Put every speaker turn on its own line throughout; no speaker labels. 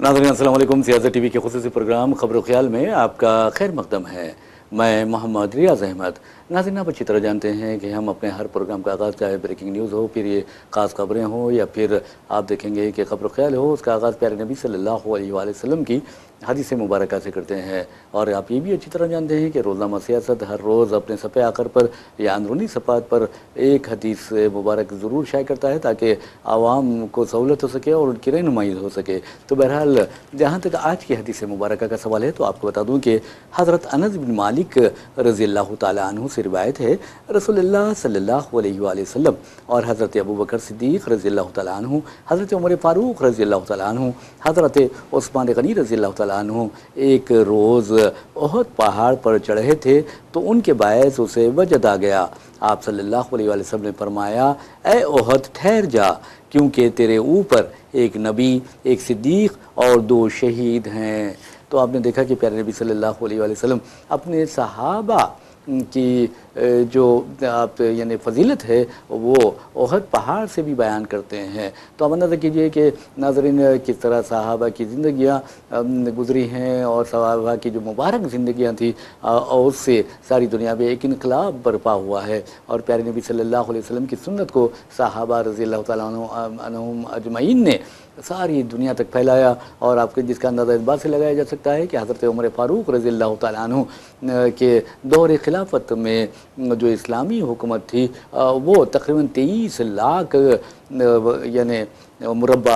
नाज़रीन अस्सलाम वालेकुम। सियासत टीवी के खुसूसी प्रोग्राम खबर ख्याल में आपका खैर मकदम है। मैं मोहम्मद रियाज अहमद। नाज़रीन, आप अच्छी तरह जानते हैं कि हम अपने हर प्रोग्राम का आगाज़, चाहे ब्रेकिंग न्यूज़ हो, फिर ये ख़ास खबरें हो, या फिर आप देखेंगे कि खबर ख्याल हो, उसका आगाज़ प्यारे नबी सल्लल्लाहु अलैहि वसल्लम की हदीस मुबारक से करते हैं। और आप ये भी अच्छी तरह जानते हैं कि रोज़नामा सियासत हर रोज़ अपने सफ़े आखिर पर या अंदरूनी सफ़ात पर एक हदीस मुबारक ज़रूर शाये करता है, ताकि आवाम को सहूलत हो सके और उनकी रहनुमाई हो सके। तो बहरहाल, जहाँ तक आज की हदीस मुबारक का सवाल है, तो आपको बता दूँ कि हज़रत अनस बिन मालिक रज़ी अल्लाह तआला अन्हु से रिवायत है, रसूलुल्लाह सल्लल्लाहु अलैहि वसल्लम और हज़रत अबू बकर सिद्दीक़ रज़ी अल्लाह तआला अन्हु, हज़रत उमर फ़ारूक रज़ी अल्लाह तआला अन्हु, हज़रत उस्मान गनी रज़ी अल्लाह तआला अन्हु एक रोज़ ओहद पहाड़ पर चढ़े थे, तो उनके बायस उसे वजद आ गया। आप सल्लल्लाहु अलैहि वसल्लम ने फरमाया, ए ओहद ठहर जा, क्योंकि तेरे ऊपर एक नबी, एक सिद्दीक़ और 2 शहीद हैं। तो आपने देखा कि प्यारे नबी सल्लल्लाहु अलैहि वसल्लम अपने सहाबा की जो आप यानी फ़जीलत है वो ओहद पहाड़ से भी बयान करते हैं। तो अब अंदाज़ा कीजिए कि नाज़रीन किस तरह सहाबा की ज़िंदगियाँ गुज़री हैं और सहाबा की जो मुबारक ज़िंदगियाँ थी और उससे सारी दुनिया में एक इनकलाब बरपा हुआ है। और प्यारे नबी सल्लल्लाहु अलैहि वसल्लम की सुन्नत को सहाबा रज़ी अल्लाह तआला अन्हुम अजमईन ने सारी दुनिया तक फैलाया। और आपके जिसका अंदाज़ा इस बात से लगाया जा सकता है कि हज़रत उमर फ़ारूक रज़ी अल्लाह तआला अन्हु के दौर खिलाफत में जो इस्लामी हुकूमत थी वो तकरीबन 23 लाख यानी मुरब्बा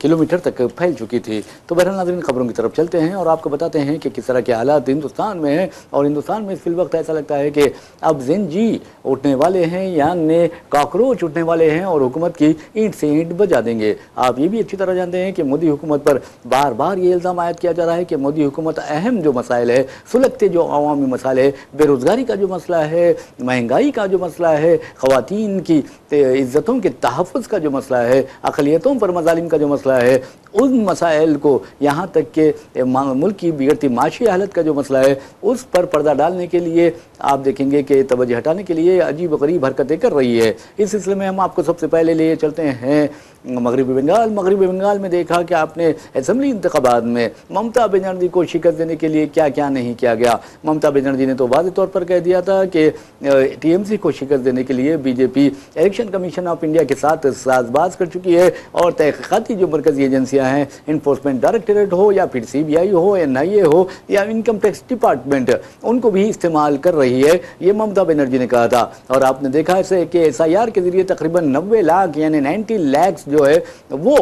किलोमीटर तक फैल चुकी थी। तो बहरहाल नाज़रीन, खबरों की तरफ चलते हैं और आपको बताते हैं कि किस तरह के हालात हिंदुस्तान में हैं। और हिंदुस्तान में इस वक्त ऐसा लगता है कि अब जिंजी उठने वाले हैं, यानी कॉकरोच उठने वाले हैं और हुकूमत की ईंट से ईंट बजा देंगे। आप ये भी अच्छी तरह जानते हैं कि मोदी हुकूमत पर बार बार ये इल्ज़ाम आयद किया जा रहा है कि मोदी हुकूमत अहम जो मसाइल है, सुलगते जो अवामी मसाइल है, बेरोज़गारी का जो मसला है, महंगाई का जो मसला है, ख़वातीन की इज़्ज़तों के तहफ़्फ़ुज़ का जो मसला है, अक़लियतों पर मज़ालिम का जो मसला है, उन मसाइल को, यहाँ तक कि मुल्क की बिगड़ती माशी हालत का जो मसला है, उस पर पर्दा डालने के लिए आप देखेंगे कि तवज्जो हटाने के लिए अजीब व गरीब हरकतें कर रही है। इस सिलसिले में हम आपको सबसे पहले लिए चलते हैं मगरबी बंगाल। मगरबी बंगाल में देखा कि आपने असम्बली इंतखाबात में ममता बनर्जी को शिकस्त देने के लिए क्या क्या नहीं किया गया। ममता बनर्जी ने तो वाज़ेह तौर पर कह दिया था कि टीएमसी को शिकस्त देने के लिए BJP election commission of India के साथ साजबाज कर चुकी है और तहक़ीक़ाती जो मरकज़ी एजेंसियाँ हैं, इन्फोर्समेंट डायरेक्टरेट हो या फिर CBI हो, NIA हो या इनकम टैक्स डिपार्टमेंट, उनको भी इस्तेमाल कर रही है, ये ममता बनर्जी ने कहा था। और आपने देखा है कि SIR के ज़रिए तकरीबन 90 लाख यानी 90 लाख जो है वो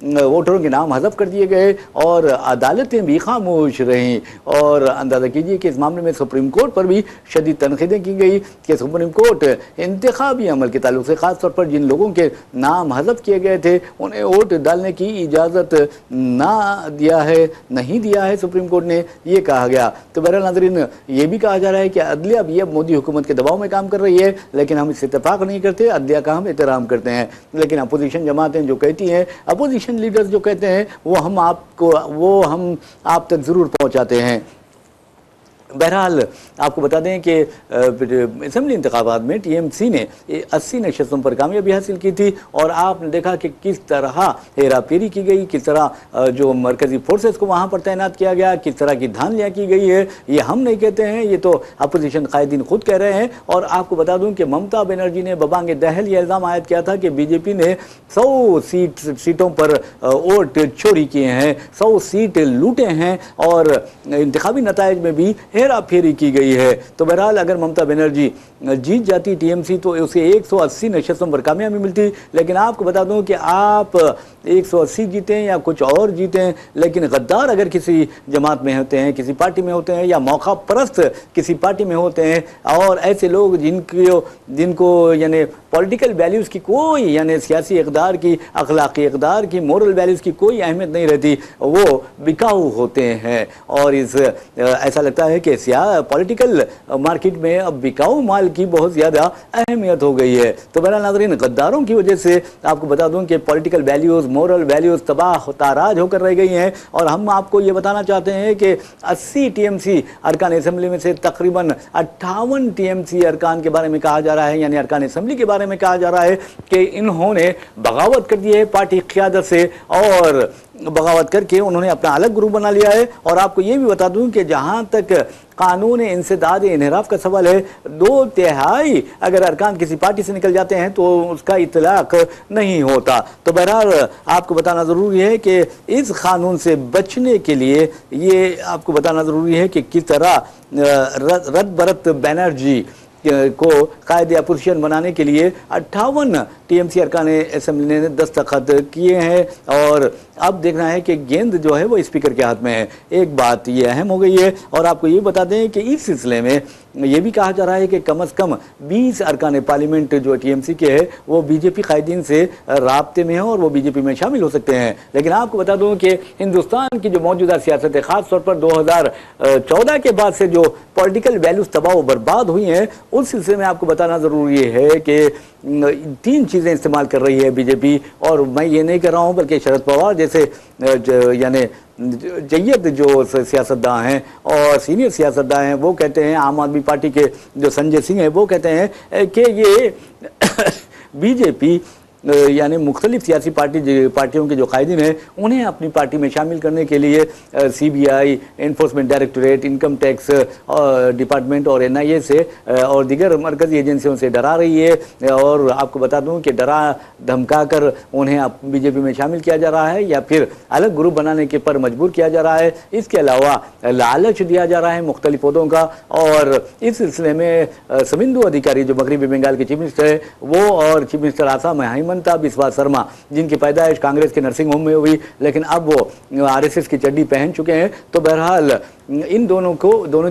वोटरों के नाम हज़फ कर दिए गए और अदालतें भी खामोश रहीं। और अंदाज़ा कीजिए कि इस मामले में सुप्रीम कोर्ट पर भी शदीद तनक़ीदें की गई कि सुप्रीम कोर्ट इंतखाबी अमल के ताल्लुक से ख़ास तौर पर जिन लोगों के नाम हज़फ किए गए थे उन्हें वोट डालने की इजाज़त नहीं दिया है सुप्रीम कोर्ट ने, ये कहा गया। तो बहरहाल नाज़रीन, ये भी कहा जा रहा है कि अदलिया भी अब मोदी हुकूमत के दबाव में काम कर रही है, लेकिन हम इससे इत्तेफाक नहीं करते, अदलिया का हम एहतराम करते हैं। लेकिन अपोजिशन जमातें जो कहती हैं, अपोजिशन लीडर्स जो कहते हैं, वो हम आप तक ज़रूर पहुंचाते हैं। बहरहाल आपको बता दें कि असम्बली इंतखाबात में टीएमसी ने 80 नशस्तों पर कामयाबी हासिल की थी और आपने देखा कि किस तरह हेरा फेरी की गई, किस तरह जो मरकज़ी फोर्सेस को वहाँ पर तैनात किया गया, किस तरह की धांधलियाँ की गई है। ये हम नहीं कहते हैं, ये तो अपोजिशन कायदीन खुद कह रहे हैं। और आपको बता दूं कि ममता बनर्जी ने बबांग दहल ये इल्ज़ाम आयद किया था कि बीजेपी ने 100 सीटों पर वोट चोरी किए हैं, 100 सीट लूटे हैं और इंतखाबी नताइज में भी हेरा फेरी की गई है। तो बहरहाल अगर ममता बनर्जी जीत जाती टीएमसी तो उसे 180 नशस्तों पर कामयाबी मिलती। लेकिन आपको बता दूं कि आप 180 जीतें या कुछ और जीतें, लेकिन गद्दार अगर किसी जमात में होते हैं, किसी पार्टी में होते हैं या मौका परस्त किसी पार्टी में होते हैं और ऐसे लोग जिनको यानी पॉलिटिकल वैल्यूज़ की कोई यानी सियासी इक़दार की, अखलाकी इक़दार की, मोरल वैल्यूज़ की कोई अहमियत नहीं रहती, वो बिकाऊ होते हैं। और ऐसा लगता है कि पॉलिटिकल मार्केट में अब बिकाऊ माल की बहुत ज़्यादा अहमियत हो गई है। तो बहरहाल नाज़रीन, गद्दारों की वजह से आपको बता दूं कि पॉलिटिकल वैल्यूज़ مورل ویلیوز تباہ تاراج ہو کر رہ گئی ہیں. اور ہم آپ کو یہ بتانا چاہتے ہیں کہ 80 ٹی ایم سی ارکان اسمبلی میں سے تقریباً 58 ٹی ایم سی ارکان کے بارے میں کہا جا رہا ہے, یعنی ارکان اسمبلی کے بارے میں کہا جا رہا ہے کہ انہوں نے بغاوت کر دی ہے پارٹی قیادت سے, اور بغاوت کر کے انہوں نے اپنا الگ گروپ بنا لیا ہے. اور آپ کو یہ بھی بتا دوں کہ جہاں تک قانون انسداد انحراف کا سوال ہے, 2/3 اگر ارکان کسی پارٹی سے نکل جاتے ہیں تو اس کا اطلاق نہیں ہوتا. تو بہرحال آپ کو بتانا ضروری ہے کہ اس قانون سے بچنے کے لیے یہ آپ کو بتانا ضروری ہے کہ کس طرح رت برت بینرجی کو قائد اپوزیشن بنانے کے لیے 58 ٹی ایم سی ارکان اسمبلی نے دستخط کیے ہیں, اور اب دیکھنا ہے کہ گیند جو ہے وہ اسپیکر کے ہاتھ میں ہے. ایک بات یہ اہم ہو گئی ہے, اور آپ کو یہ بتا دیں کہ اس سلسلے میں یہ بھی کہا جا رہا ہے کہ کم از کم 20 ارکان پارلیمنٹ جو ٹی ایم سی کے ہیں وہ بی جے پی قائدین سے رابطے میں ہیں اور وہ بی جے پی میں شامل ہو سکتے ہیں. لیکن آپ کو بتا دوں کہ ہندوستان کی جو موجودہ سیاست ہے, خاص طور پر 2014 کے بعد سے جو پولیٹیکل ویلیوز تباہ و برباد ہوئی ہیں, اس سلسلے میں آپ کو بتانا ضروری ہے کہ 3 چیزیں استعمال کر رہی ہے بی جے پی. اور میں یہ نہیں کر رہا ہوں بلکہ شرد پوار جیسے یعنی جید جو سیاستداں ہیں اور سینئر سیاستداں ہیں وہ کہتے ہیں, عام آدمی پارٹی کے جو سنجے سنگھ ہیں وہ کہتے ہیں کہ یہ بی جے پی یعنی مختلف سیاسی پارٹیوں کے جو قائدین ہیں انہیں اپنی پارٹی میں شامل کرنے کے لیے C B I, enforcement directorate, income tax department اور این آئی اے سے اور دیگر مرکزی ایجنسیوں سے ڈرا رہی ہے. اور آپ کو بتا دوں کہ ڈرا دھمکا کر انہیں بی جے پی میں شامل کیا جا رہا ہے یا پھر الگ گروپ بنانے کے پر مجبور کیا جا رہا ہے. اس کے علاوہ لالچ دیا جا رہا ہے مختلف عہدوں کا. اور اس سلسلے میں سمندو ادھیکاری جو مغربی بنگال کے چیف منسٹر ہے وہ, اور چیف منسٹر آسام ہیمنتا بسوا سرما جن کی پیدائش کانگریس کے نرسنگ ہوم میں ہوئی لیکن اب وہ آر ایس ایس کی چڈی پہن چکے ہیں. تو بہرحال ان دونوں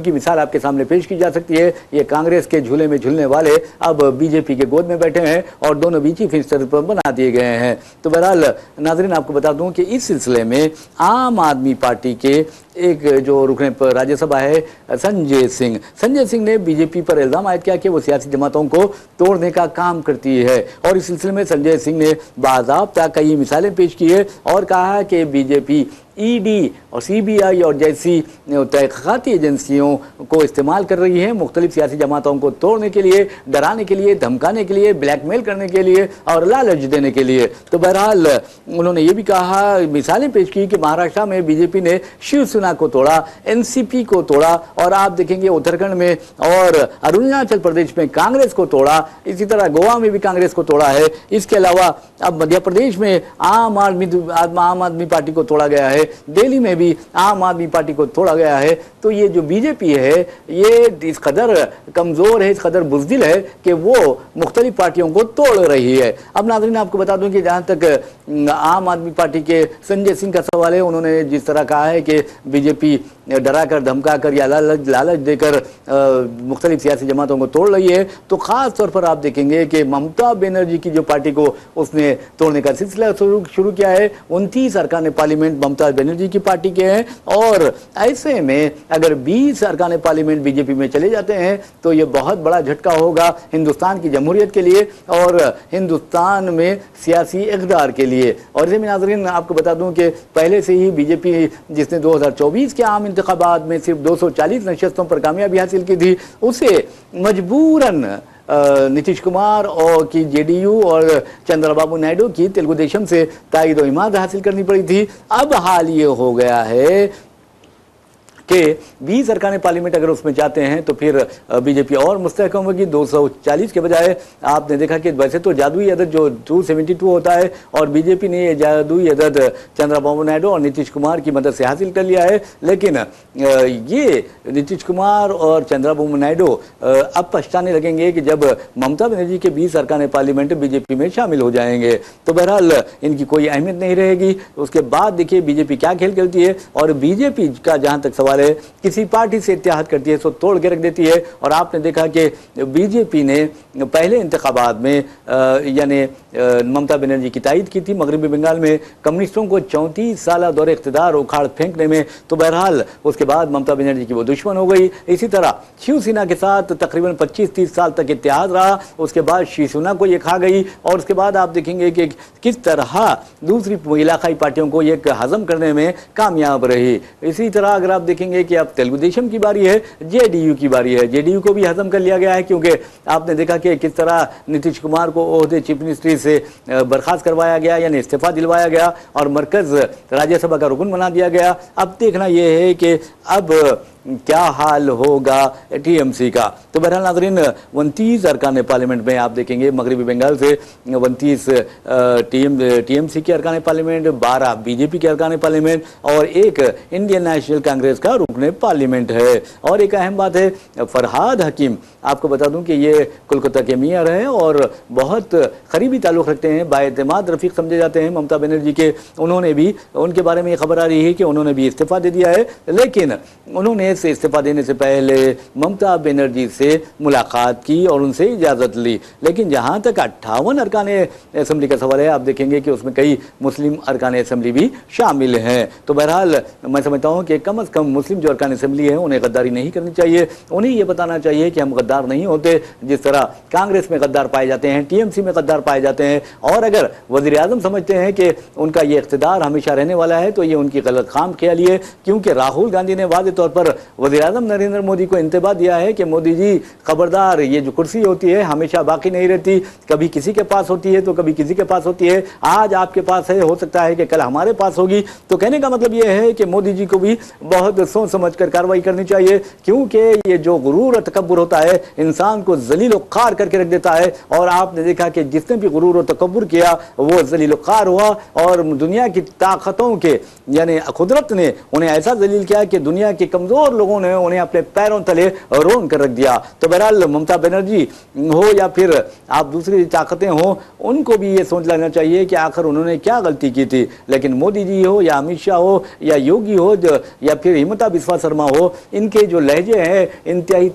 کی مثال آپ کے سامنے پیش کی جا سکتی ہے. یہ کانگریس کے جھولے میں جھولنے والے اب بی جے پی کے گود میں بیٹھے ہیں اور دونوں بھی چیف منسٹر بنا دیے گئے ہیں. تو بہرحال ناظرین آپ کو بتا دوں کہ اس سلسلے میں عام آدمی پارٹی کے ایک جو رکن راجیہ سبھا ہے سنجے سنگھ نے بی جے پی پر الزام عائد کیا کہ وہ سیاسی جماعتوں کو توڑنے کا کام کرتی ہے. اور اس سلسلے میں سنجے سنگھ نے باضابطہ کئی مثالیں پیش کی ہے اور کہا کہ بی جے پی ای ڈی اور سی بی آئی اور جیسی تحقیقاتی ایجنسیوں کو استعمال کر رہی ہے مختلف سیاسی جماعتوں کو توڑنے کے لیے, ڈرانے کے لیے, دھمکانے کے لیے, بلیک میل کرنے کے لیے اور لالچ دینے کے لیے. تو بہرحال انہوں نے یہ بھی کہا, مثالیں پیش کی کہ مہاراشٹر میں بی جے پی نے شیو سینا کو توڑا, این سی پی کو توڑا, اور آپ دیکھیں گے اتراکھنڈ میں اور اروناچل پردیش میں کانگریس کو توڑا, اسی طرح گوا میں بھی کانگریس کو توڑا ہے. اس کے علاوہ اب مدھیہ پردیش میں عام آدمی پارٹی کو توڑا گیا ہے, دہلی میں بھی عام آدمی پارٹی کو توڑا گیا ہے. تو یہ جو بی جے پی ہے یہ اس قدر کمزور ہے, اس قدر بزدل ہے کہ وہ مختلف پارٹیوں کو توڑ رہی ہے. اب ناظرین آپ کو بتا دوں کہ جہاں تک عام آدمی پارٹی کے سنجے سنگھ کا سوال ہے, انہوں نے جس طرح کہا ہے کہ بی جے پی ڈرا کر, دھمکا کر یا لالچ دے کر مختلف سیاسی جماعتوں کو توڑ رہی ہے, تو خاص طور پر آپ دیکھیں گے کہ ممتا بنرجی کی جو پارٹی کو اس نے توڑنے کا سلسلہ شروع کیا ہے. 29 ارکان پارلیمنٹ ممتا بنرجی کی پارٹی کے ہیں, اور ایسے میں اگر 20 ارکان پارلیمنٹ بی جے پی میں چلے جاتے ہیں تو یہ بہت بڑا جھٹکا ہوگا ہندوستان کی جمہوریت کے لیے اور ہندوستان میں سیاسی اقدار کے لیے. اور اسے میں ناظرین آپ کو بتا دوں کہ پہلے سے ہی بی جے پی جس نے 2024 کے عام انتخابات میں صرف 240 نشستوں پر کامیابی حاصل کی تھی, اسے مجبوراً نتیش کمار اور کی جے ڈی یو اور چندرا بابو نائیڈو کی تلگو دیشم سے تائید و حمایت حاصل کرنی پڑی تھی. اب حال یہ ہو گیا ہے کہ 20 ارکان پارلیمنٹ اگر اس میں جاتے ہیں تو پھر بی جے پی اور مستحکم ہوگی. 240 کے بجائے آپ نے دیکھا کہ ویسے تو جادوئی عدد جو 272 ہوتا ہے, اور بی جے پی نے یہ جادوئی عدد چندرا بابو نائیڈو اور نتیش کمار کی مدد سے حاصل کر لیا ہے. لیکن یہ نتیش کمار اور چندرا بابو نائیڈو اب پچھتانے لگیں گے کہ جب ممتا بنرجی کے 20 ارکان پارلیمنٹ بی جے پی میں شامل ہو جائیں گے. تو بہرحال ان کی کوئی اہمیت نہیں رہے گی. اس کے بعد دیکھیے بی جے پی کیا کھیل کھیلتی ہے. اور بی جے پی کا جہاں تک سوال सवाल है। किसी पार्टी से इत्तेहाद करती है तो तोड़ के रख देती है। और आपने देखा कि बीजेपी ने पहले इंतखाबात में यानी ममता बनर्जी की तायद की थी मगरबी बंगाल में कम्युनिस्टों को 34 साल दौरे इख्तिदार उखाड़ फेंकने में, तो बहरहाल उसके बाद ममता बनर्जी की वो दुश्मन हो गई। इसी तरह शिवसेना के साथ तकरीबन 25-30 साल तक इत्तेहाद रहा, उसके बाद शिवसेना को ये खा गई। और उसके बाद आप देखेंगे कि किस तरह दूसरी इलाकाई पार्टियों को ये हजम करने में कामयाब रही। इसी तरह अगर आप देखेंगे कि अब तेलुगु देशम की बारी है, जेडीयू की बारी है, जेडीयू को भी हजम कर लिया गया है, क्योंकि आपने देखा कि किस तरह नीतीश कुमार को ओहदे चीफ मिनिस्ट्री से बर्खास्त करवाया गया, यानी इस्तीफा दिलवाया गया और मरकज राज्यसभा का रुकन बना दिया गया। अब देखना यह है कि अब क्या हाल होगा टीएमसी का। तो बहरहाल नाज़रीन 29 अरकान पार्लियामेंट में आप देखेंगे मगरबी बंगाल से 29 टीएमसी के अरकान पार्लियामेंट, 12 बीजेपी के अरकान पार्लियामेंट और एक इंडियन नेशनल कांग्रेस का रुकन पार्लियामेंट है। और एक अहम बात है, फरहाद हकीम, आपको बता दूं कि ये कोलकाता के मेयर हैं और बहुत करीबी ताल्लुक़ रखते हैं, बाएतमाद रफ़ीक समझे जाते हैं ममता बनर्जी के। उन्होंने भी, उनके बारे में ये खबर आ रही है कि उन्होंने भी इस्तीफ़ा दे दिया है, लेकिन उन्होंने से इस्तीफा देने से पहले ममता बनर्जी से मुलाकात की और उनसे इजाज़त ली। लेकिन जहां तक 58 अरकान असेंबली का सवाल है, आप देखेंगे कि उसमें कई मुस्लिम अरकान असेंबली भी शामिल हैं। तो बहरहाल मैं समझता हूं कि कम अज़ कम मुस्लिम जो अरकान असेंबली है उन्हें गद्दारी नहीं करनी चाहिए, उन्हें ये बताना चाहिए कि हम गद्दार नहीं होते। जिस तरह कांग्रेस में गद्दार पाए जाते हैं, टीएमसी में गद्दार पाए जाते हैं, और अगर वज़ीर आज़म समझते हैं कि उनका ये इक़्तिदार हमेशा रहने वाला है तो ये उनकी गलत खाम ख्याली है। क्योंकि राहुल गांधी ने वाज़ेह तौर पर वज़ीर आज़म नरेंद्र मोदी को इंतबाह दिया है कि मोदी जी खबरदार, ये जो कुर्सी होती है हमेशा बाकी नहीं रहती, कभी किसी के पास होती है तो कभी किसी के पास होती है। आज आपके पास है, हो सकता है कि कल हमारे पास होगी। तो कहने का मतलब ये है कि मोदी जी को भी बहुत सोच समझ कर कार्रवाई करनी चाहिए, क्योंकि ये जो गुरूर और तकब्बुर होता है इंसान को जलील और खार करके रख देता है। और आपने देखा कि जिसने भी गुरूर और तकब्बुर किया वो जलील और खार हुआ, और दुनिया की ताकतों के यानी कुदरत ने उन्हें ऐसा जलील किया कि दुनिया के कमजोर लोगों ने उन्हें अपने पैरों तले रोन कर रख दिया। तो बहरहाल ममता बनर्जी हो या फिर आप दूसरी ताकतें हो, उनको भी ये सोच लेना चाहिए कि आखिर उन्होंने क्या गलती की थी। लेकिन मोदी जी हो या अमित शाह हो या योगी हो या फिर हिमंता बिस्वा शर्मा हो, इनके जो लहजे हैं इंतहाई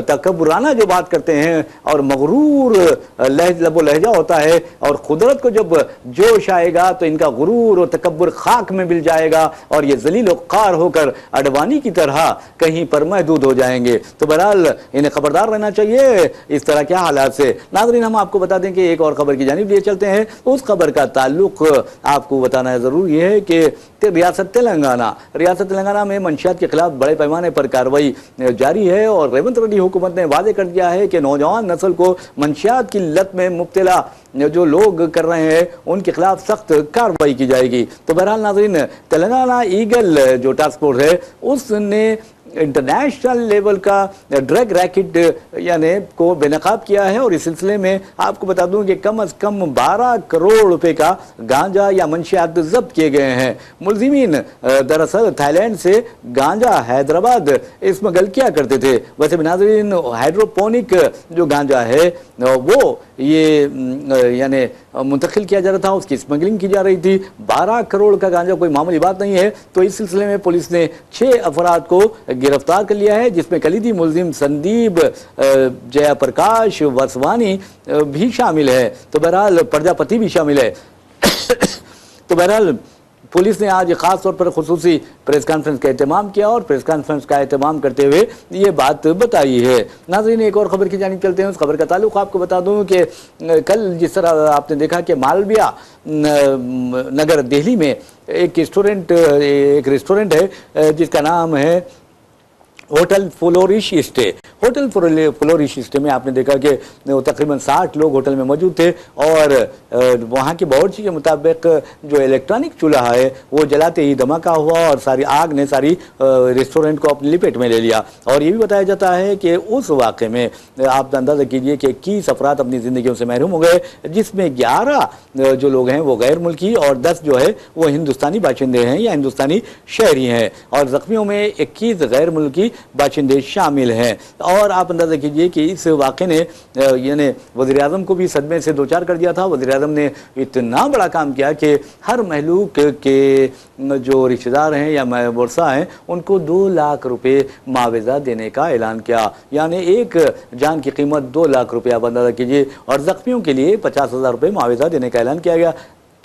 तकब्बुराना जो बात करते हैं और मगरूर लबो लहजा होता है, और कुदरत को जब जोश आएगा तो इनका गुरूर और तकब्बुर खाक में मिल जाएगा और ये जलील कार होकर अडवाणी की तरह कहीं पर महदूद हो जाएंगे। तो बहरहाल इन्हें खबरदार रहना चाहिए इस तरह के हालात से। नाज़रीन, हम आपको बता दें कि एक और खबर की जानिब लिए चलते हैं। उस खबर का ताल्लुक आपको बताना जरूरी है कि रियासत तेलंगाना में मंशियात के खिलाफ बड़े पैमाने पर कार्रवाई जारी है और रेवंत रेड्डी हुकूमत ने वादे कर दिया है कि नौजवान नस्ल को मंशियात की लत में मुब्तला जो लोग कर रहे हैं उनके खिलाफ सख्त कार्रवाई की जाएगी। तो बहरहाल नाज़रीन, तेलंगाना ईगल जो टास्क फोर्स है उसने इंटरनेशनल लेवल का ड्रग रैकेट यानी को बेनकाब किया है, और इस सिलसिले में आपको बता दूं कि कम से कम 12 करोड़ रुपए का गांजा या मंशियात जब्त किए गए हैं। मुलजिमीन दरअसल थाईलैंड से गांजा हैदराबाद स्मगल किया करते थे। वैसे भी नाज़रीन, हाइड्रोपोनिक जो गांजा है वो ये यानी मुंतकिल किया जा रहा था, उसकी स्मगलिंग की जा रही थी। 12 करोड़ का गांजा कोई मामूली बात नहीं है। तो इस सिलसिले में पुलिस ने 6 अफराद को गिरफ्तार कर लिया है, जिसमें कलीदी मुलजिम संदीप जयप्रकाश वसवानी भी शामिल है। तो बहरहाल प्रजापति भी शामिल है। तो बहरहाल पुलिस ने आज खास तौर पर खुसूसी प्रेस कॉन्फ्रेंस का एहतमाम किया और प्रेस कॉन्फ्रेंस का एहतमाम करते हुए ये बात बताई है। नाज़रीन, एक और खबर की जानिब चलते हैं। उस खबर का ताल्लुक आपको बता दूं कि कल जिस तरह आपने देखा कि मालविया नगर दिल्ली में एक रेस्टोरेंट है जिसका नाम है hotel flourish stay. Hotel flourish stay में आपने देखा कि तकरीबन 60 लोग होटल में मौजूद थे और वहाँ के बावर्ची के मुताबिक जो इलेक्ट्रॉनिक चूल्हा है वो जलाते ही धमाका हुआ और सारी आग ने सारी रेस्टोरेंट को अपनी लिपेट में ले लिया। और ये भी बताया जाता है कि उस वाक़े में आप अंदाज़ा कीजिए कि 21 अफराद अपनी ज़िंदगियों से महरूम हो गए, जिसमें 11 जो लोग हैं वो गैर मुल्की और 10 जो है वो हिंदुस्तानी बाशिंदे हैं या हिंदुस्तानी शहरी हैं, और ज़ख्मियों में 21 गैर मुल्की बाशिंदे शामिल हैं। اور آپ اندازہ کیجئے کہ اس واقعے نے یعنی وزیر اعظم کو بھی صدمے سے دوچار کر دیا تھا۔ وزیر اعظم نے اتنا بڑا کام کیا کہ ہر مہلوک کے جو رشتہ دار ہیں یا ورثاء ہیں ان کو 2 لاکھ روپے معاوضہ دینے کا اعلان کیا، یعنی ایک جان کی قیمت 2 لاکھ روپے آپ اندازہ کیجئے، اور زخمیوں کے لیے 50,000 روپے معاوضہ دینے کا اعلان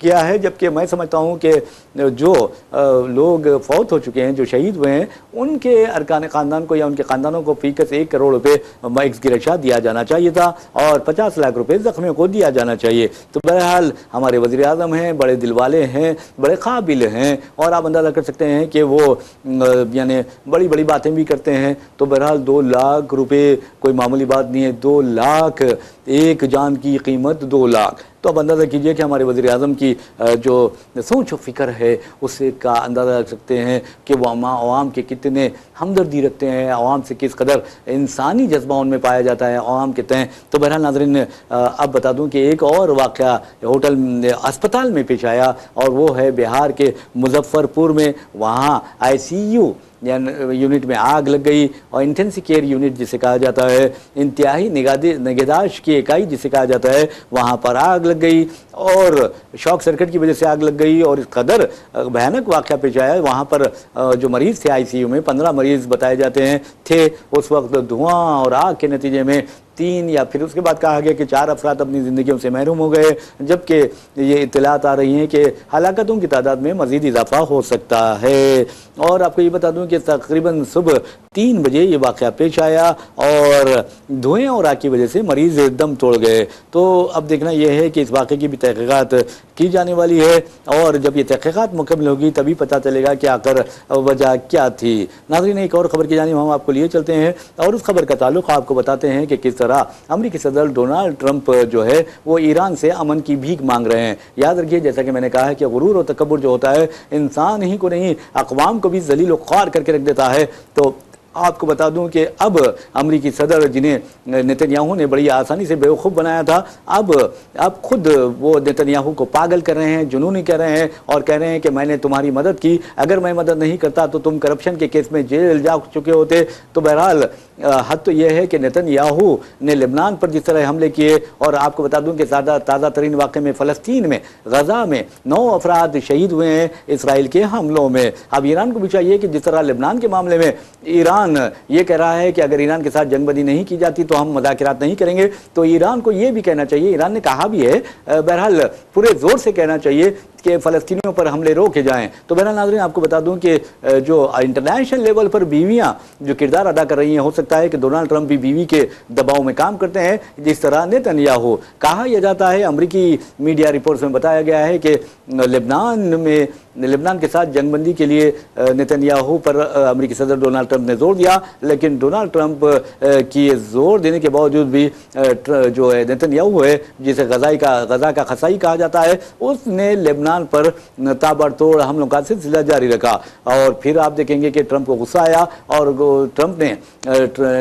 کیا ہے۔ جبکہ میں سمجھتا ہوں کہ جو لوگ فوت ہو چکے ہیں، جو شہید ہوئے ہیں، ان کے ارکان خاندان کو یا ان کے خاندانوں کو فی کس 1 کروڑ روپے ایکسگریشن دیا جانا چاہیے تھا اور 50 لاکھ روپے زخمیوں کو دیا جانا چاہیے۔ تو بہرحال ہمارے وزیر اعظم ہیں، بڑے دل والے ہیں، بڑے قابل ہیں، اور آپ اندازہ کر سکتے ہیں کہ وہ یعنی بڑی بڑی باتیں بھی کرتے ہیں۔ تو بہرحال 2 لاکھ روپے کوئی معمولی بات نہیں ہے، 2 لاکھ، ایک جان کی قیمت 2 لاکھ۔ تو اب اندازہ کیجئے کہ ہمارے وزیر اعظم کی جو سوچ و فکر ہے اس کا اندازہ رکھ سکتے ہیں کہ وہ عوام کے کتنے ہمدردی رکھتے ہیں، عوام سے کس قدر انسانی جذبہ ان میں پایا جاتا ہے عوام کے تئیں۔ تو بہرحال ناظرین اب بتا دوں کہ ایک اور واقعہ ہوٹل اسپتال میں پیش آیا، اور وہ ہے بہار کے مظفر پور میں۔ وہاں ICU یونٹ میں آگ لگ گئی، اور انٹینسو کیئر یونٹ جسے کہا جاتا ہے، انتہائی نگہداشت کی اکائی جسے کہا جاتا ہے، وہاں پر آگ لگ گئی، اور شاک سرکٹ کی وجہ سے آگ لگ گئی، اور اس قدر بھیانک واقعہ پیش آیا۔ وہاں پر جو مریض تھے ICU میں 15 مریض بتائے جاتے ہیں تھے، اس وقت دھواں اور آگ کے نتیجے میں 3 یا پھر اس کے بعد کہا گیا کہ 4 افراد اپنی زندگیوں سے محروم ہو گئے، جبکہ یہ اطلاعات آ رہی ہیں کہ ہلاکتوں کی تعداد میں مزید اضافہ ہو سکتا ہے۔ اور آپ کو یہ بتا دوں کہ تقریباً صبح 3 بجے یہ واقعہ پیش آیا، اور دھوئیں اور آگ کی وجہ سے مریض دم توڑ گئے۔ تو اب دیکھنا یہ ہے کہ اس واقعے کی بھی تحقیقات کی جانے والی ہے، اور جب یہ تحقیقات مکمل ہوگی تبھی پتہ چلے گا کہ آخر وجہ کیا تھی۔ ناظرین ایک اور خبر کی جانب ہم آپ کو لیے چلتے ہیں، اور اس خبر کا تعلق آپ کو بتاتے ہیں کہ کس طرح امریکی صدر ڈونلڈ ٹرمپ جو ہے وہ ایران سے امن کی بھیک مانگ رہے ہیں۔ یاد رکھیے جیسا کہ میں نے کہا ہے کہ غرور و تکبر جو ہوتا ہے انسان ہی کو نہیں اقوام کو بھی ذلیل و خوار کر کے رکھ دیتا ہے۔ تو آپ کو بتا دوں کہ اب امریکی صدر جنہیں نتن یاہو نے بڑی آسانی سے بیوقوف بنایا تھا، اب خود وہ نتن یاہو کو پاگل کر رہے ہیں، جنونی کر رہے ہیں، اور کہہ رہے ہیں کہ میں نے تمہاری مدد کی، اگر میں مدد نہیں کرتا تو تم کرپشن کے کیس میں جیل جا چکے ہوتے۔ تو بہرحال حد تو یہ ہے کہ نتن یاہو نے لبنان پر جس طرح حملے کیے، اور آپ کو بتا دوں کہ تازہ ترین واقعے میں فلسطین میں غزہ میں 9 افراد شہید ہوئے ہیں اسرائیل کے حملوں میں۔ اب ایران کو بھی چاہیے کہ جس طرح لبنان کے معاملے میں ایران یہ کہہ رہا ہے کہ اگر ایران کے ساتھ جنگ بندی نہیں کی جاتی تو ہم مذاکرات نہیں کریں گے، تو ایران کو یہ بھی کہنا چاہیے، ایران نے کہا بھی ہے، بہرحال پورے زور سے کہنا چاہیے کہ فلسطینیوں پر حملے روکے جائیں۔ تو بہرحال ناظرین آپ کو بتا دوں کہ جو انٹرنیشنل لیول پر بیویاں جو کردار ادا کر رہی ہیں، ہو سکتا ہے کہ ڈونلڈ ٹرمپ بھی بیوی کے دباؤ میں کام کرتے ہیں جس طرح نتن یاہو۔ کہا یہ جاتا ہے، امریکی میڈیا رپورٹس میں بتایا گیا ہے کہ لبنان کے ساتھ جنگ بندی کے لیے نتن یاہو پر امریکی صدر ڈونلڈ ٹرمپ نے زور دیا، لیکن ڈونلڈ ٹرمپ کی زور دینے کے باوجود بھی جو نتن یاہو ہے جسے غزہ کا خسائی کہا جاتا ہے، اس نے لبنان پر تابڑ توڑ حملوں کا سلسلہ جاری رکھا۔ اور پھر آپ دیکھیں گے کہ ٹرمپ کو غصہ آیا، اور ٹرمپ نے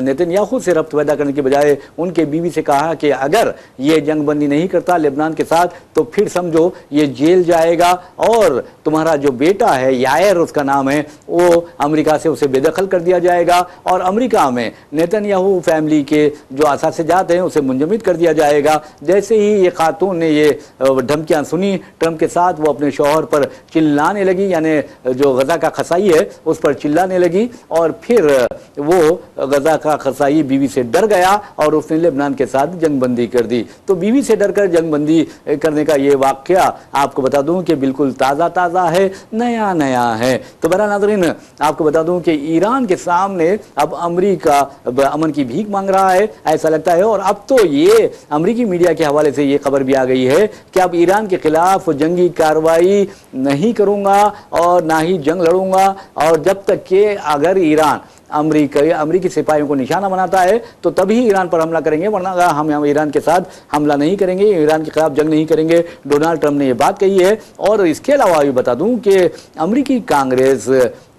نتن یاہو سے ربط پیدا کرنے کے بجائے ان کے بیوی سے کہا کہ اگر یہ جنگ بندی نہیں کرتا لبنان کے ساتھ تو پھر سمجھو یہ جیل جائے گا، اور تمہارا جو بیٹا ہے یائر اس کا نام ہے، وہ امریکہ سے اسے بے دخل کر دیا جائے گا، اور امریکہ میں نتن یاہو فیملی کے جو اساتذات ہیں اسے منجمد کر دیا جائے گا۔ جیسے ہی یہ خاتون نے یہ دھمکیاں سنی ٹرمپ کے ساتھ، وہ اپنے شوہر پر چلانے لگی، یعنی جو غزہ کا خسائی ہے اس پر چلانے لگی، اور پھر وہ غزہ کا خسائی بیوی سے ڈر گیا اور اس نے لبنان کے ساتھ جنگ بندی کر دی۔ تو بیوی سے ڈر کر جنگ بندی کرنے کا یہ واقعہ آپ کو بتا دوں کہ بالکل تازہ ہے، نیا ہے۔ تو بہرحال ناظرین آپ کو بتا دوں کہ ایران کے سامنے اب امریکہ امن کی بھیک مانگ رہا ہے، ایسا لگتا ہے۔ اور اب تو یہ امریکی میڈیا کے حوالے سے یہ خبر بھی آ گئی ہے کہ اب ایران کے خلاف جنگی کارروائی نہیں کروں گا اور نہ ہی جنگ لڑوں گا، اور جب تک کہ اگر ایران امریکی سپاہیوں کو نشانہ بناتا ہے تو تبھی ایران پر حملہ کریں گے، ورنہ ہم ایران کے ساتھ حملہ نہیں کریں گے، ایران کے خلاف جنگ نہیں کریں گے۔ ڈونلڈ ٹرمپ نے یہ بات کہی ہے۔ اور اس کے علاوہ بھی بتا دوں کہ امریکی کانگریس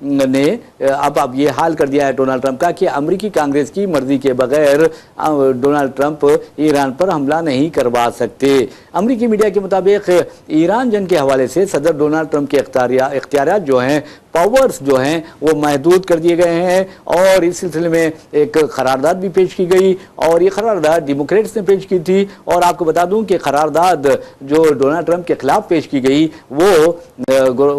نے اب یہ حال کر دیا ہے ڈونلڈ ٹرمپ کا کہ امریکی کانگریس کی مرضی کے بغیر ڈونلڈ ٹرمپ ایران پر حملہ نہیں کروا سکتے۔ امریکی میڈیا کے مطابق ایران جنگ کے حوالے سے صدر ڈونلڈ ٹرمپ کے اختیارات جو ہیں، پاورز جو ہیں، وہ محدود کر دیے گئے ہیں، اور اس سلسلے میں ایک قرارداد بھی پیش کی گئی، اور یہ قرارداد ڈیموکریٹس نے پیش کی تھی۔ اور آپ کو بتا دوں کہ قرارداد جو ڈونلڈ ٹرمپ کے خلاف پیش کی گئی، وہ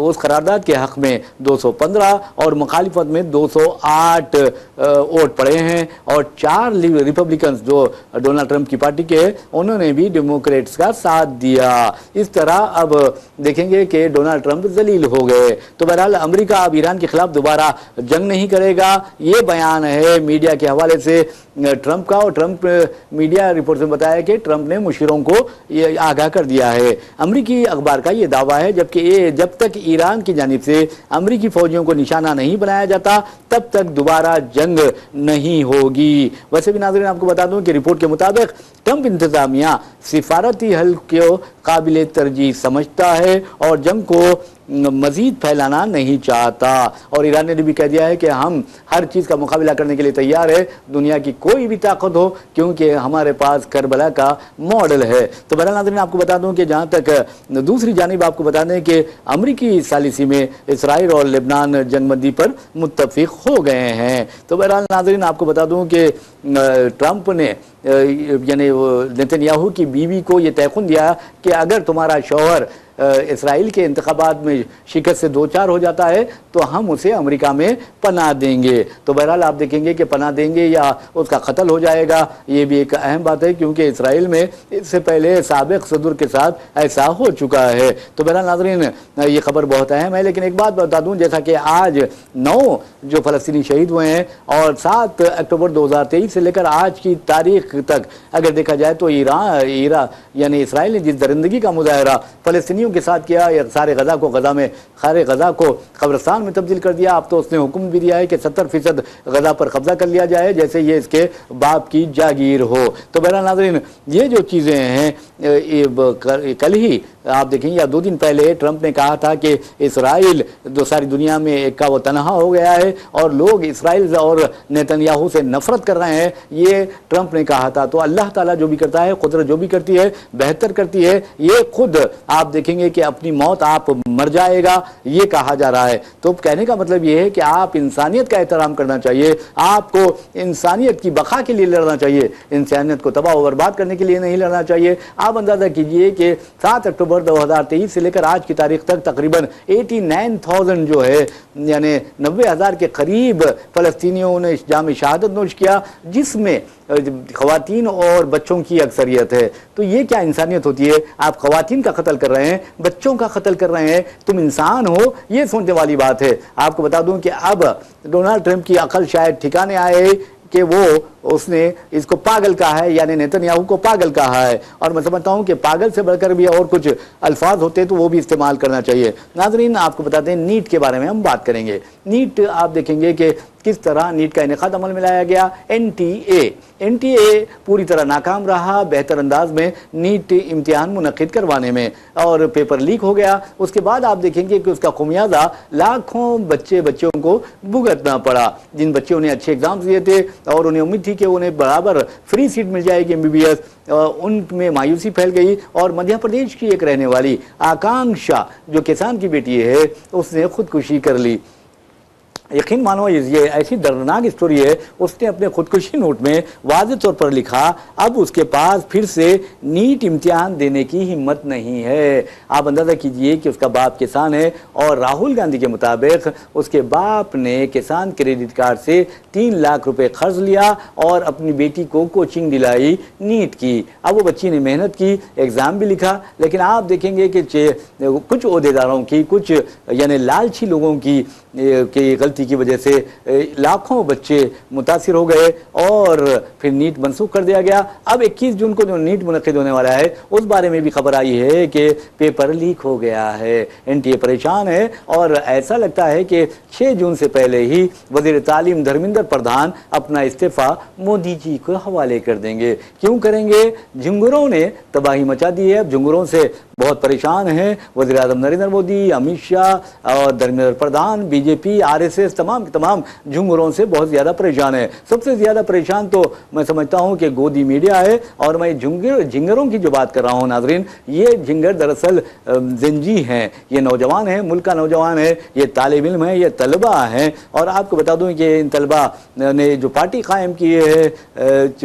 اس قرارداد کے حق میں 215 اور مخالفت میں 208 ووٹ پڑے ہیں، اور 4 ریپبلکنز جو ڈونلڈ ٹرمپ کی پارٹی کے، انہوں نے بھی ڈیموکریٹس کا ساتھ دیا۔ اس طرح اب دیکھیں گے کہ ڈونلڈ ٹرمپ ذلیل ہو گئے۔ تو بہرحال امریکہ اب ایران کے خلاف دوبارہ جنگ نہیں کرے گا، یہ بیان ہے میڈیا کے حوالے سے ٹرمپ کا، اور ٹرمپ میڈیا رپورٹ میں بتایا کہ ٹرمپ نے مشیروں کو یہ آگاہ کر دیا ہے۔ امریکی اخبار کا یہ دعویٰ ہے جب تک ایران کی جانب سے امریکی فوجیوں کو نشانہ نہیں بنایا جاتا تب تک دوبارہ جنگ نہیں ہوگی۔ ویسے بھی ناظرین آپ کو بتا دوں کہ رپورٹ کے مطابق ٹرمپ انتظامیہ سفارتی حل کو قابل ترجیح سمجھتا ہے اور جنگ کو مزید پھیلانا نہیں چاہتا، اور ایران نے بھی کہہ دیا ہے کہ ہم ہر چیز کا مقابلہ کرنے کے لیے تیار ہے، دنیا کی کوئی بھی طاقت ہو، کیونکہ ہمارے پاس کربلا کا ماڈل ہے۔ تو بہرحال ناظرین آپ کو بتا دوں کہ جہاں تک دوسری جانب آپ کو بتا دیں کہ امریکی ثالثی میں اسرائیل اور لبنان جنگ بندی پر متفق ہو گئے ہیں۔ تو بہرحال ناظرین آپ کو بتا دوں کہ ٹرمپ نے یعنی نیتن یاہو کی بیوی کو یہ تیقن دیا کہ اگر تمہارا شوہر اسرائیل کے انتخابات میں شکست سے دوچار ہو جاتا ہے تو ہم اسے امریکہ میں پناہ دیں گے۔ تو بہرحال آپ دیکھیں گے کہ پناہ دیں گے یا اس کا قتل ہو جائے گا، یہ بھی ایک اہم بات ہے، کیونکہ اسرائیل میں اس سے پہلے سابق صدر کے ساتھ ایسا ہو چکا ہے۔ تو بہرحال ناظرین یہ خبر بہت اہم ہے، لیکن ایک بات بتا دوں، جیسا کہ آج 9 جو فلسطینی شہید ہوئے ہیں، اور 7 اکتوبر 2023 سے لے کر آج کی تاریخ تک اگر دیکھا جائے تو ایران یعنی اسرائیل نے جس درندگی کا مظاہرہ فلسطینیوں کے ساتھ کیا، سارے غزہ کو قبرستان میں تبدیل کر دیا۔ اب تو اس نے حکم بھی دیا ہے کہ 70% غزہ پر قبضہ کر لیا جائے، جیسے یہ اس کے باپ کی جاگیر ہو۔ تو بہرحال ناظرین یہ جو چیزیں ہیں، کل ہی آپ دیکھیں یا 2 دن پہلے ٹرمپ نے کہا تھا کہ اسرائیل جو ساری دنیا میں ایک کا وہ تنہا ہو گیا ہے اور لوگ اسرائیل اور نیتن یاہو سے نفرت کر رہے ہیں، یہ ٹرمپ نے کہا تھا۔ تو اللہ تعالیٰ جو بھی کرتا ہے، قدرت جو بھی کرتی ہے بہتر کرتی ہے، یہ خود آپ دیکھیں گے کہ اپنی موت آپ مر جائے گا، یہ کہا جا رہا ہے۔ تو کہنے کا مطلب یہ ہے کہ آپ انسانیت کا احترام کرنا چاہیے، آپ کو انسانیت کی بقا کے لیے لڑنا چاہیے، انسانیت کو تباہ و برباد کرنے کے لیے نہیں لڑنا چاہیے۔ آپ اندازہ کیجئے کہ 7 اکتوبر 2023 سے لے کر آج کی تاریخ تک تقریباً 89,000 جو ہے یعنی 90,000 کے قریب فلسطینیوں نے جام شہادت نوش کیا، جس میں خواتین اور بچوں کی اکثریت ہے۔ تو یہ کیا انسانیت ہوتی ہے؟ آپ خواتین کا قتل کر رہے ہیں، بچوں کا قتل کر رہے ہیں، تم انسان ہو؟ یہ سوچنے والی بات ہے۔ آپ کو بتا دوں کہ اب ڈونلڈ ٹرمپ کی عقل شاید ٹھکانے آئے کہ اس نے اس کو پاگل کہا ہے، یعنی نیتن یاہو کو پاگل کہا ہے، اور میں سمجھتا ہوں کہ پاگل سے بڑھ کر بھی اور کچھ الفاظ ہوتے تو وہ بھی استعمال کرنا چاہیے۔ ناظرین آپ کو بتاتے ہیں نیٹ کے بارے میں ہم بات کریں گے۔ نیٹ آپ دیکھیں گے کہ کس طرح نیٹ کا انعقاد عمل میں لایا گیا۔ این ٹی اے پوری طرح ناکام رہا بہتر انداز میں نیٹ امتحان منعقد کروانے میں، اور پیپر لیک ہو گیا۔ اس کے بعد آپ دیکھیں گے کہ اس کا خمیازہ لاکھوں بچوں کو بھگتنا پڑا، جن بچوں نے اچھے ایگزامز دیے تھے اور انہیں امید تھی کہ انہیں برابر فری سیٹ مل جائے گی MBBS، ان میں مایوسی پھیل گئی، اور مدھیہ پردیش کی ایک رہنے والی آکانکشا جو کسان کی بیٹی ہے، اس نے خودکشی کر لی۔ یقین مانو یہ ایسی دردناک اسٹوری ہے۔ اس نے اپنے خودکشی نوٹ میں واضح طور پر لکھا اب اس کے پاس پھر سے نیٹ امتحان دینے کی ہمت نہیں ہے۔ آپ اندازہ کیجئے کہ اس کا باپ کسان ہے، اور راہل گاندھی کے مطابق اس کے باپ نے کسان کریڈٹ کارڈ سے 3 لاکھ روپے قرض لیا اور اپنی بیٹی کو کوچنگ دلائی نیٹ کی۔ اب وہ بچی نے محنت کی، ایگزام بھی لکھا، لیکن آپ دیکھیں گے کہ کچھ عہدیداروں کی، کچھ یعنی لالچی لوگوں کی غلطی کی وجہ سے لاکھوں بچے متاثر ہو گئے، اور پھر نیٹ منسوخ کر دیا گیا۔ اب 21 جون کو جو نیٹ منعقد ہونے والا ہے اس بارے میں بھی خبر آئی ہے کہ پیپر لیک ہو گیا ہے۔ NTA پریشان ہے، اور ایسا لگتا ہے کہ 6 جون سے پہلے ہی وزیر تعلیم دھرمیندر پردھان اپنا استعفیٰ مودی جی کو حوالے کر دیں گے۔ کیوں کریں گے؟ جھنگوروں نے تباہی مچا دی ہے۔ اب جھنگوروں سے बहुत परेशान हैं। वज़ीर आज़म नरेंद्र मोदी, अमित शाह और धर्मेंद्र प्रधान, बीजेपी, आरएसएस तमाम के तमाम झुंगरों से बहुत ज़्यादा परेशान है। सबसे ज़्यादा परेशान तो मैं समझता हूँ कि गोदी मीडिया है। और मैं झिंगरों की जो बात कर रहा हूँ नाजरीन, ये झिंगर दरअसल जिंजी हैं, ये नौजवान हैं, मुल्क का नौजवान है, ये तालिब इल्म है, ये तलबा हैं। और आपको बता दूँ कि इन तलबा ने जो पार्टी कायम की है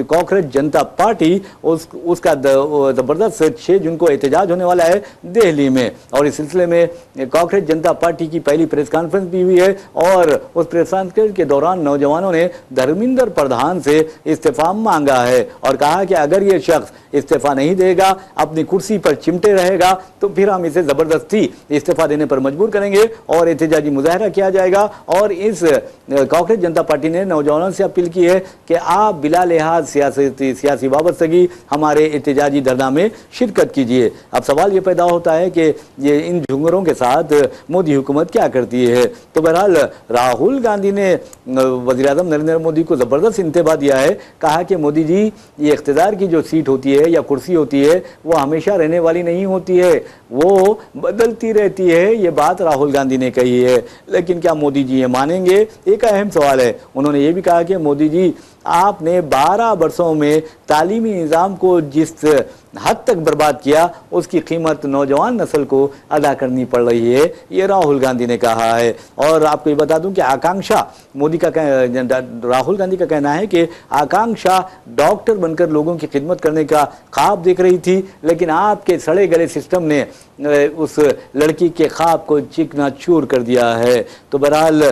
कॉकरोच जनता पार्टी, उसका ज़बरदस्त 6 जून को एहतजाज होने वाला है दिल्ली में। और इस सिलसिले में कॉकरोच जनता पार्टी की पहली प्रेस कॉन्फ्रेंस भी हुई है और उस प्रेस कॉन्फ्रेंस के दौरान नौजवानों ने धर्मेंद्र प्रधान से इस्तीफा मांगा है और कहा कि अगर ये शख्स इस्तीफा नहीं देगा, अपनी कुर्सी पर चिमटे रहेगा, तो फिर हम इसे ज़बरदस्ती इस्तीफा देने पर मजबूर करेंगे और एहतजाजी मुजाहरा किया जाएगा। और इस कॉकरोच जनता पार्टी ने नौजवानों से अपील की है कि आप बिला लिहाज सियासी वाबस्तगी हमारे एहतजाजी धरना में शिरकत कीजिए। अब सवाल ये पैदा होता है कि ये इन झुंगरों के साथ मोदी हुकूमत क्या करती है। तो बहरहाल राहुल गांधी ने वज़ीर आज़म नरेंद्र मोदी को ज़बरदस्त इंतबाह दिया है, कहा कि मोदी जी, ये इख्तिदार की जो सीट होती है या कुर्सी होती है वो हमेशा रहने वाली नहीं होती है, वो बदलती रहती है। ये बात राहुल गांधी ने कही है, लेकिन क्या मोदी जी ये मानेंगे? एक अहम सवाल है। उन्होंने ये भी कहा कि मोदी जी, आपने 12 वर्षों में तालीमी निज़ाम को जिस हद तक बर्बाद किया, उसकी कीमत नौजवान नस्ल को अदा करनी पड़ रही है, ये राहुल गांधी ने कहा है। और आपको ये बता दूं कि आकांक्षा मोदी का राहुल गांधी का कहना है कि आकांक्षा डॉक्टर बनकर लोगों की खिदमत करने का ख्वाब देख रही थी, लेकिन आपके सड़े गले सिस्टम ने उस लड़की के ख्वाब को चिकनाचूर कर दिया है। तो बहरहाल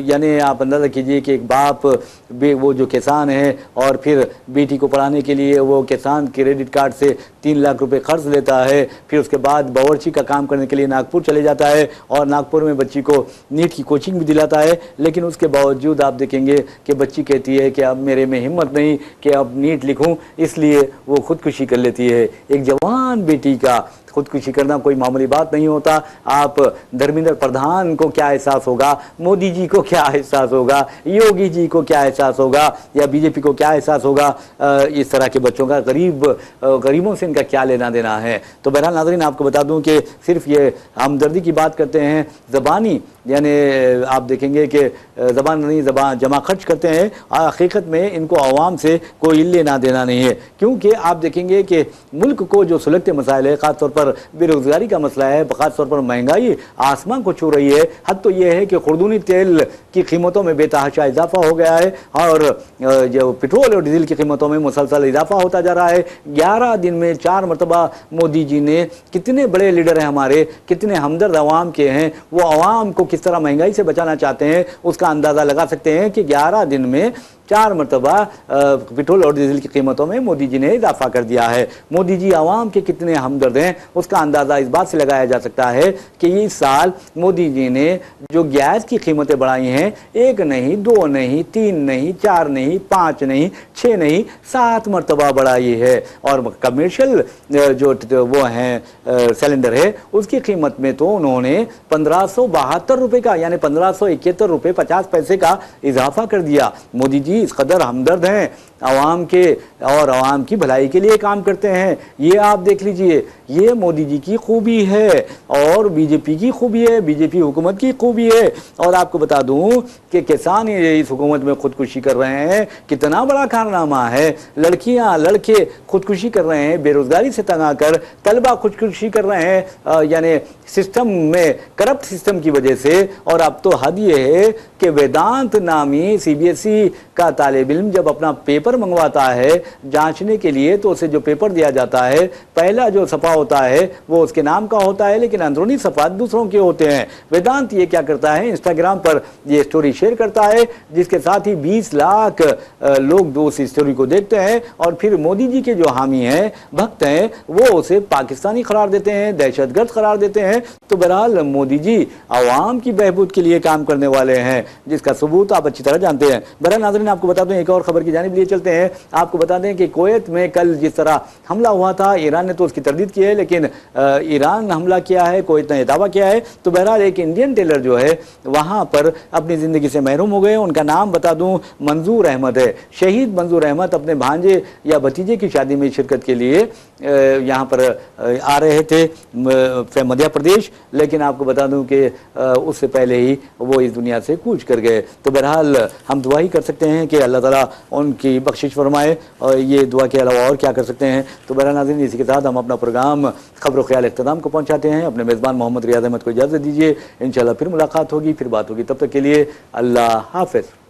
यानी आप अंदाज़ा कीजिए कि एक बाप वो जो किसान है और फिर बेटी को पढ़ाने के लिए वो किसान क्रेडिट कार्ड से 3 लाख रुपए खर्च लेता है, फिर उसके बाद बावर्ची का काम करने के लिए नागपुर चले जाता है और नागपुर में बच्ची को नीट की कोचिंग भी दिलाता है। लेकिन उसके बावजूद आप देखेंगे कि बच्ची कहती है कि अब मेरे में हिम्मत नहीं कि अब नीट लिखूं, इसलिए वो खुदकुशी कर लेती है। एक जवान बेटी का खुदकुशी करना कोई मामूली बात नहीं होता। आप धर्मेंद्र प्रधान को क्या एहसास होगा, मोदी जी को क्या एहसास होगा, योगी जी को क्या एहसास होगा, या बीजेपी को क्या एहसास होगा, इस तरह के बच्चों का गरीबों से इनका क्या लेना देना है। तो बहरहाल नाज़रीन, आपको बता दूं कि सिर्फ ये हमदर्दी की बात करते हैं, ज़बानी यानी आप देखेंगे कि ज़बान नहीं ज़बान जमा खर्च करते हैं, हकीकत में इनको आवाम से कोई लेना देना नहीं है। क्योंकि आप देखेंगे कि मुल्क को जो सुलगते मसाइल है, ख़ास तौर पर बेरोज़गारी का मसला है, ख़ास तौर पर महंगाई आसमान को छू रही है। हद तो ये है कि खुर्दूनी तेल की कीमतों में बेतहाशा इजाफा हो गया है और जो पेट्रोल और डीजल की कीमतों में मुसलसल इजाफा होता जा रहा है। 11 दिन में 4 मरतबा मोदी जी ने, कितने बड़े लीडर हैं हमारे, कितने हमदर्द अवाम के हैं, वो अवाम को किस तरह महंगाई से बचाना चाहते हैं, उसका अंदाज़ा लगा सकते हैं कि 11 दिन में 4 मरतबा पेट्रोल और डीजल की कीमतों में मोदी जी ने इजाफा कर दिया है। मोदी जी आवाम के कितने हमदर्द हैं, उसका अंदाज़ा इस बात से लगाया जा सकता है कि इस साल मोदी जी ने जो गैस की कीमतें बढ़ाई हैं, 1 नहीं, 2 नहीं, 3 नहीं, 4 नहीं, 5 नहीं, 6 नहीं, 7 मरतबा बढ़ाई है। और कमर्शियल जो वो हैं सिलेंडर है, उसकी कीमत में तो उन्होंने 1572 रुपये का यानी 1571 रुपये 50 पैसे का इजाफा कर दिया। मोदी जी इस कदर हमदर्द हैं आवाम के और आवाम की भलाई के लिए काम करते हैं। ये आप देख लीजिए, ये मोदी जी की खूबी है और बीजेपी की खूबी है, बीजेपी हुकूमत की खूबी है। और आपको बता दूं कि किसान इस हुकूमत में खुदकुशी कर रहे हैं, कितना बड़ा कारनामा है। लड़कियां लड़के खुदकुशी कर रहे हैं, बेरोजगारी से तंग आकर तलबा खुदकुशी कर रहे हैं, यानी सिस्टम में करप्ट सिस्टम की वजह से। और अब तो हद ये है कि वेदांत नामी CBSE का तालिब इल्म जब अपना पेपर मंगवाता है जांचने के लिए, तो उसे जो पेपर दिया जाता है, पहला जो सफ़ा होता है वो उसके नाम का होता है, लेकिन अंदरूनी सफ़ा दूसरों के होते हैं। वेदांत ये क्या करता है, इंस्टाग्राम पर ये स्टोरी शेयर करता है, जिसके साथ ही 20 लाख लोग उस स्टोरी को देखते हैं और फिर मोदी जी के जो हामी हैं, भक्त हैं, वो उसे पाकिस्तानी करार देते हैं, दहशतगर्द करार देते हैं। तो बहरहाल मोदी जी आवाम की बहबूद के लिए काम करने वाले हैं, जिसका सबूत आप अच्छी तरह जानते हैं। बहरहाल नाज़रीन, आपको बता दें, एक और खबर की जानिब लिए चलते हैं। आपको बता दें कि कुवैत में कल जिस तरह हमला हुआ था, ईरान ने तो उसकी तरदीद की है, लेकिन ईरान हमला किया है, कुवैत ने दावा किया है। तो बहरहाल एक इंडियन टेलर जो है वहाँ पर अपनी ज़िंदगी से महरूम हो गए। उनका नाम बता दूँ, मंजूर अहमद है। शहीद मंजूर अहमद अपने भांजे या भतीजे की शादी में शिरकत के लिए یہاں پر آ رہے تھے مدھیہ پردیش، لیکن آپ کو بتا دوں کہ اس سے پہلے ہی وہ اس دنیا سے کوچ کر گئے۔ تو بہرحال ہم دعا ہی کر سکتے ہیں کہ اللہ تعالیٰ ان کی بخشش فرمائے، اور یہ دعا کے علاوہ اور کیا کر سکتے ہیں۔ تو بہرحال ناظرین، اسی کے ساتھ ہم اپنا پروگرام خبر و خیال اختتام کو پہنچاتے ہیں۔ اپنے میزبان محمد ریاض احمد کو اجازت دیجیے، انشاءاللہ پھر ملاقات ہوگی، پھر بات ہوگی، تب تک کے لیے اللہ حافظ۔